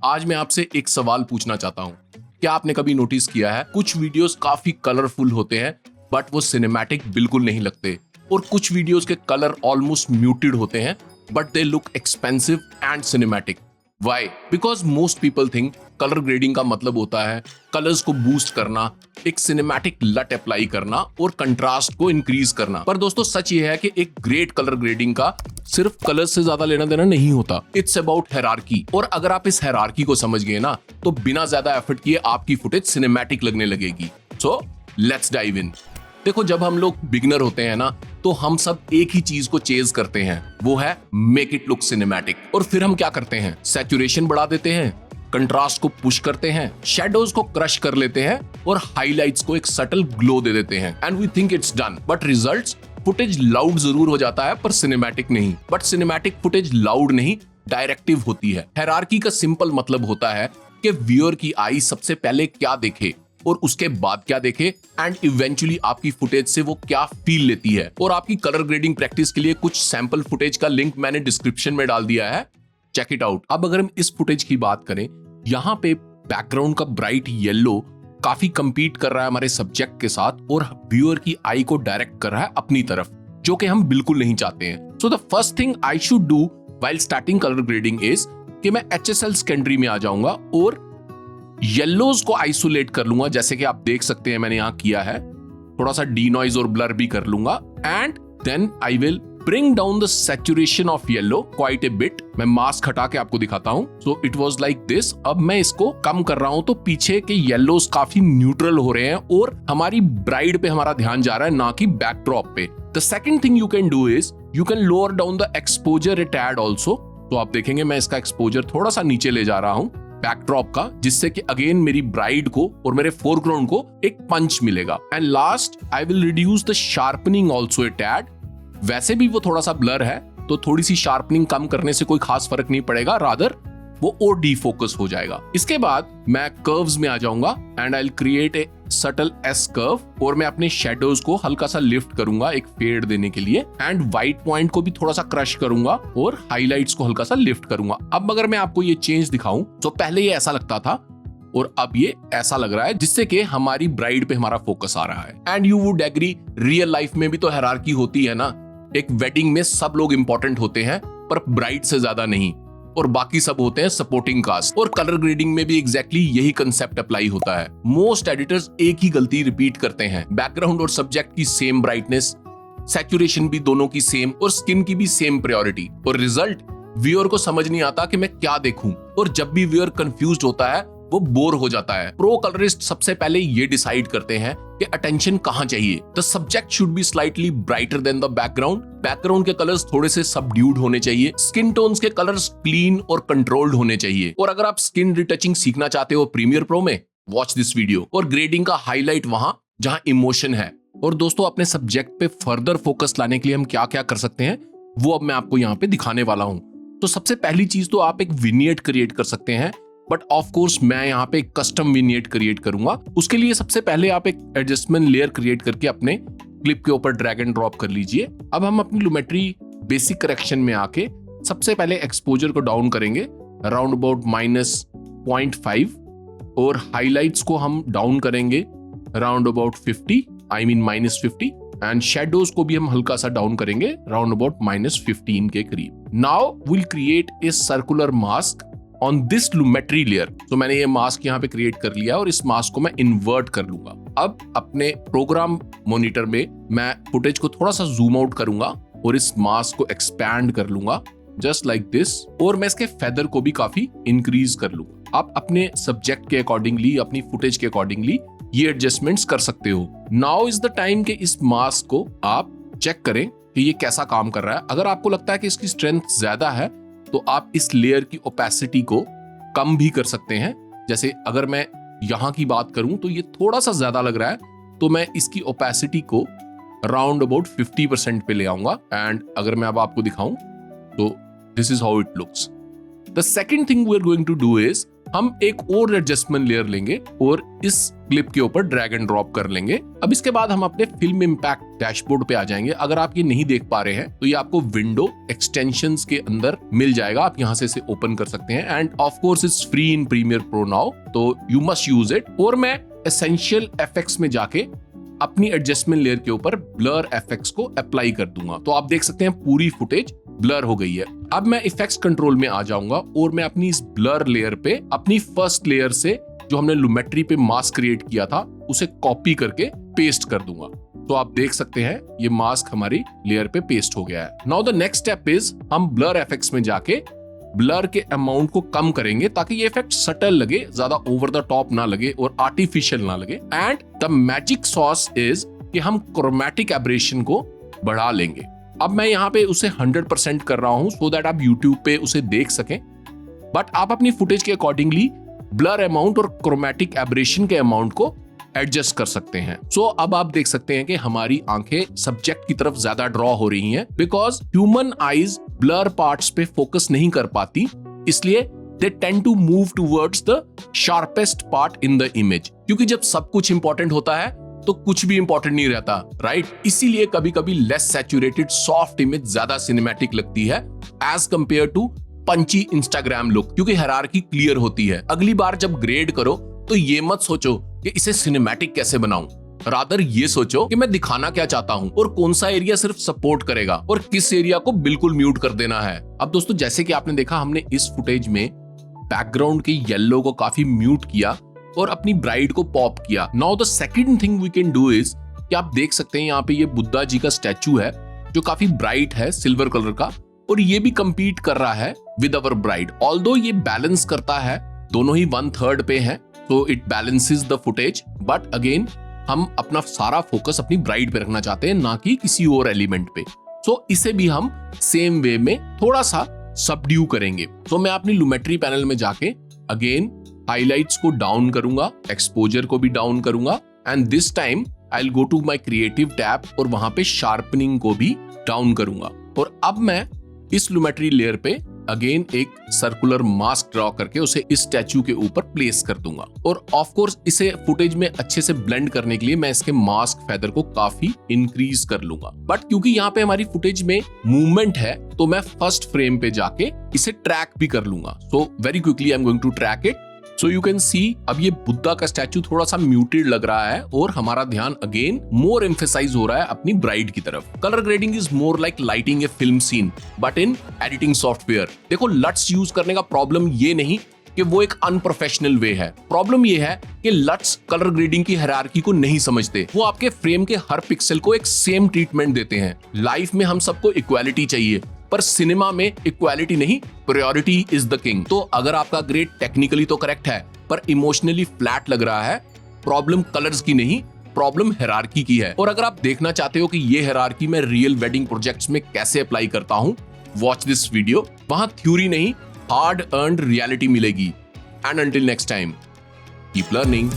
आज मैं आपसे एक सवाल पूछना चाहता हूँ। क्या आपने कभी नोटिस किया है कुछ वीडियोस काफी कलरफुल होते हैं बट वो सिनेमैटिक बिल्कुल नहीं लगते, और कुछ वीडियोस के कलर ऑलमोस्ट म्यूटेड होते हैं but they look expensive and cinematic. Why? Because most people think colour grading का मतलब होता है कलर्स को बूस्ट करना, एक सिनेमैटिक लट अप्लाई करना और कंट्रास्ट को इंक्रीज करना। पर दोस्तों सच ये है कि एक ग्रेट कलर ग्रेडिंग का सिर्फ कलर से ज्यादा लेना देना नहीं होता। इट्स अबाउट हायरार्की, और अगर आप इस हायरार्की को समझ गए ना तो बिना ज्यादा एफर्ट किए आपकी फुटेज सिनेमैटिक लगने लगेगी। So let's dive in. देखो, जब हम लोग बिगिनर होते हैं ना तो हम सब एक ही चीज को चेज करते हैं, वो है मेक इट लुक सिनेमैटिक। और फिर हम क्या करते हैं? सैचुरेशन बढ़ा देते हैं, कंट्रास्ट को पुश करते हैं, शैडोज को क्रश कर लेते हैं और हाइलाइट्स को एक सटल ग्लो दे देते हैं and we think it's done. But results, footage loud जरूर हो जाता है पर सिनेमैटिक नहीं। बट सिनेमैटिक फुटेज लाउड नहीं, डायरेक्टिव होती है। हायरार्की का सिंपल मतलब होता है कि व्यूअर की आई सबसे पहले क्या देखे और उसके बाद क्या देखे एंड इवेंचुअली आपकी फुटेज से वो क्या फील लेती है। और आपकी कलर ग्रेडिंग प्रैक्टिस के लिए कुछ सैंपल फुटेज का लिंक मैंने डिस्क्रिप्शन में डाल दिया है, चेक इट आउट। अब अगर हम इस फुटेज की बात करें, यहाँ पे बैकग्राउंड का ब्राइट येलो काफी कंपीट कर रहा है हमारे सब्जेक्ट के साथ और व्यूअर की आई को डायरेक्ट कर रहा है अपनी तरफ, जो कि हम बिल्कुल नहीं चाहते हैं। So the first thing I should do while starting colour grading is कि मैं HSL सेकेंडरी में आ जाऊंगा और येलोज को आइसोलेट कर लूंगा, जैसे कि आप देख सकते हैं मैंने यहां किया है। थोड़ा सा डी नॉइज और ब्लर भी कर लूंगा and then I will bring down the saturation of yellow quite a bit. मैं मास्क हटा के आपको दिखाता हूं। So it was like this. अब मैं इसको कम कर रहा हूं तो पीछे के येलोज काफी न्यूट्रल हो रहे हैं और हमारी ब्राइड पे हमारा ध्यान जा रहा है, ना कि बैकड्रॉप पे। The second thing you can do is you can lower down the exposure a tad also. तो आप देखेंगे मैं इसका एक्सपोजर थोड़ा सा नीचे ले जा रहा हूं बैकड्रॉप का, जिससे कि अगेन मेरी ब्राइड को और मेरे फोरग्राउंड को एक पंच मिलेगा। And last I will reduce the sharpening also a tad. वैसे भी वो थोड़ा सा ब्लर है तो थोड़ी सी शार्पनिंग कम करने से कोई खास फर्क नहीं पड़ेगा, रादर वो और डीफोकस हो जाएगा। इसके बाद मैं कर्व्स में आ जाऊंगा and I will create a subtle S curve और मैं अपने शेडोज को हल्का सा लिफ्ट करूंगा एक फेड देने के लिए एंड व्हाइट पॉइंट को भी थोड़ा सा क्रश करूंगा और हाइलाइट्स को हल्का सा लिफ्ट करूंगा। अब अगर मैं आपको ये चेंज दिखाऊं तो पहले ये ऐसा लगता था और अब ये ऐसा लग रहा है, जिससे कि हमारी ब्राइड पे हमारा फोकस आ रहा है। And you would agree, real life में भी तो हायरार्की होती है ना। एक वेडिंग में सब लोग इंपॉर्टेंट होते हैं पर ब्राइड से ज्यादा नहीं, और बाकी सब होते हैं सपोर्टिंग कास्ट। और कलर ग्रेडिंग में भी एग्जैक्टली यही कंसेप्ट अप्लाई होता है। मोस्ट एडिटर्स एक ही गलती रिपीट करते हैं, बैकग्राउंड और सब्जेक्ट की सेम ब्राइटनेस, सैचुरेशन भी दोनों की सेम और स्किन की भी सेम प्रायोरिटी, और रिजल्ट व्यूअर को समझ नहीं आता कि मैं क्या देखूं। और जब भी व्यूअर कंफ्यूज्ड होता है वो बोर हो जाता है। प्रो कलरिस्ट सबसे पहले ये डिसाइड करते हैं कि अटेंशन कहां चाहिए। The subject should be slightly brighter then the background. Background के कलर्स थोड़े से सबड्यूड होने चाहिए। स्किन टोन्स के कलर्स क्लीन और कंट्रोल्ड होने चाहिए। और अगर आप स्किन रिटचिंग सीखना चाहते हो प्रीमियर प्रो में, वॉच दिस वीडियो। और ग्रेडिंग का हाईलाइट वहां जहां इमोशन है। और दोस्तों, अपने सब्जेक्ट पे फर्दर फोकस लाने के लिए हम क्या क्या कर सकते हैं वो अब मैं आपको यहाँ पे दिखाने वाला हूं। तो सबसे पहली चीज तो आप एक विनियट क्रिएट कर सकते हैं, बट ऑफ कोर्स मैं यहाँ पे कस्टम विनियट क्रिएट करूंगा। उसके लिए सबसे पहले आप एक एडजस्टमेंट लेयर क्रिएट करके अपने क्लिप के ऊपर ड्रैग एंड ड्रॉप कर लीजिए। अब हम अपनी लुमेट्री बेसिक करेक्शन में आके सबसे पहले एक्सपोजर को डाउन करेंगे अराउंड अबाउट -0.5 और हाइलाइट्स को हम डाउन करेंगे around about 50, I mean -50, and shadows को भी हम हल्का सा डाउन करेंगे अराउंड अबाउट -15 के करीब। Now will create a circular mask on this Lumetri layer. तो मैंने ये मास्क यहाँ पे क्रिएट कर लिया और इस मास्क को मैं इन्वर्ट कर लूंगा। अब अपने प्रोग्राम मॉनिटर में मैं फुटेज को थोड़ा सा जूम आउट करूंगा और इस मास्क को एक्सपैंड कर लूंगा जस्ट लाइक दिस, और मैं इसके फेदर को भी काफी इंक्रीज कर लूंगा। आप अपने सब्जेक्ट के अकॉर्डिंगली, अपनी फुटेज के अकॉर्डिंगली ये एडजस्टमेंट्स कर सकते हो। नाउ इज द टाइम कि इस मास्क को आप चेक करें कि ये कैसा काम कर रहा है। अगर आपको लगता है कि इसकी स्ट्रेंथ ज्यादा है तो आप इस लेयर की ओपेसिटी को कम भी कर सकते हैं। जैसे अगर मैं यहां की बात करूं तो ये थोड़ा सा ज्यादा लग रहा है, तो मैं इसकी ओपेसिटी को अराउंड अबाउट 50% पे ले आऊंगा। एंड अगर मैं अब आपको दिखाऊं तो this is how it looks. The second thing we are going to do is हम एक और एडजस्टमेंट लेयर लेंगे और इस क्लिप के ऊपर ड्रैग एंड ड्रॉप कर लेंगे। अब इसके बाद हम अपने फिल्म इम्पैक्ट डैशबोर्ड पे आ जाएंगे। अगर आप ये नहीं देख पा रहे हैं तो ये आपको विंडो एक्सटेंशंस के अंदर मिल जाएगा, आप यहाँ से इसे ओपन कर सकते हैं and of course it's free in Premiere Pro now, तो यू मस्ट यूज इट। और मैं एसेंशियल एफेक्ट्स में जाके अपनी एडजस्टमेंट लेयर के ऊपर ब्लर एफेक्ट्स को अप्लाई कर दूंगा। तो आप देख सकते हैं पूरी फुटेज ब्लर हो गई है। अब मैं इफेक्ट्स कंट्रोल में आ जाऊंगा और मैं अपनी इस ब्लर लेयर पे अपनी फर्स्ट लेयर से जो हमने लुमेट्री पे मास्क क्रिएट किया था उसे कॉपी करके पेस्ट कर दूंगा। तो आप देख सकते हैं ये मास्क हमारी लेयर पे पेस्ट हो गया है। Now the next step is हम ब्लर एफेक्ट्स में जाके ब्लर के अमाउंट को कम करेंगे ताकि ये इफेक्ट सटल लगे, ज्यादा ओवर द टॉप ना लगे और आर्टिफिशियल ना लगे। And the magic sauce is कि हम क्रोमैटिक एब्रेशन को बढ़ा लेंगे। अब मैं यहाँ पे उसे 100% कर रहा हूं सो दैट आप YouTube पे उसे देख सकें, बट आप अपनी फुटेज के अकॉर्डिंगली ब्लर अमाउंट और क्रोमैटिक एब्रेशन के अमाउंट को एडजस्ट कर सकते हैं। सो अब आप देख सकते हैं कि हमारी आंखें सब्जेक्ट की तरफ ज्यादा ड्रॉ हो रही हैं because human eyes blur parts पे फोकस नहीं कर पाती, इसलिए they tend to move towards the sharpest part in the image. क्योंकि जब सब कुछ इंपॉर्टेंट होता है तो कुछ भी इंपॉर्टेंट नहीं रहता, राइट? इसीलिए कभी कभी लेस सैचुरेटेड सॉफ्ट इमेज ज्यादा सिनेमैटिक लगती है as compare to punchy Instagram look, क्योंकि हायरार्की क्लियर होती है। अगली बार जब ग्रेड करो तो ये मत सोचो कि इसे सिनेमैटिक कैसे बनाऊं, रादर ये सोचो कि मैं दिखाना क्या चाहता हूं और कौन सा एरिया सिर्फ सपोर्ट करेगा और किस एरिया को बिल्कुल म्यूट कर देना है। अब दोस्तों जैसे कि आपने देखा हमने इस फुटेज में बैकग्राउंड के येलो को काफी म्यूट किया और अपनी ब्राइड को पॉप किया। Now the second thing we can do is कि आप देख सकते हैं यहाँ पे ये बुद्धा जी का स्टैचू है जो काफी ब्राइट है, सिल्वर कलर का, और ये भी कंपीट कर रहा है विद अवर ब्राइड। ऑल्दो ये बैलेंस करता है, दोनों ही 1/3 पे है, तो it balances the footage, but again हम अपना सारा फोकस अपनी ब्राइड पे रखना चाहते हैं, ना कि किसी और एलिमेंट पे। सो इसे भी हम सेम वे में थोड़ा सा सबड्यू करेंगे। तो मैं अपनी लुमेट्री पैनल में जाके अगेन हाइलाइट्स को डाउन करूंगा, एक्सपोजर को भी डाउन करूंगा, and this time I will go to my creative tab और वहां पे शार्पनिंग को भी डाउन करूंगा। और अब मैं इस लुमेट्री लेयर पे अगेन एक सर्कुलर मास्क ड्रॉ करके उसे इस स्टैचू के ऊपर प्लेस कर दूंगा। और ऑफ कोर्स इसे फुटेज में अच्छे से ब्लेंड करने के लिए मैं इसके मास्क फेदर को काफी इंक्रीज कर लूंगा, बट क्योंकि यहाँ पे हमारी फुटेज में मूवमेंट है तो मैं फर्स्ट फ्रेम पे जाके इसे ट्रैक भी कर लूंगा। So very quickly I am going to track it. So you can see अब ये बुद्धा का स्टैचू थोड़ा सा म्यूटेड लग रहा है और हमारा ध्यान अगेन मोर एम्फेसाइज हो रहा है अपनी ब्राइड की तरफ। Colour grading is more like lighting a film scene but in editing software. देखो लट्स यूज करने का प्रॉब्लम ये नहीं कि वो एक अनप्रोफेशनल वे है, प्रॉब्लम ये है कि लट्स कलर ग्रेडिंग की हायरार्की को नहीं समझते। वो आपके फ्रेम के हर पिक्सल को एक सेम ट्रीटमेंट देते हैं। लाइफ में हम सबको इक्वालिटी चाहिए, पर सिनेमा में इक्वालिटी नहीं, प्रायोरिटी इज द किंग। तो अगर आपका ग्रेड टेक्निकली तो करेक्ट है पर इमोशनली फ्लैट लग रहा है, प्रॉब्लम कलर्स की नहीं, प्रॉब्लम हायरार्की की है। और अगर आप देखना चाहते हो कि ये हायरार्की मैं रियल वेडिंग प्रोजेक्ट्स में कैसे अप्लाई करता हूं, वॉच दिस वीडियो। वहां थ्योरी नहीं, हार्ड अर्न्ड रियलिटी मिलेगी। And until next time, keep learning.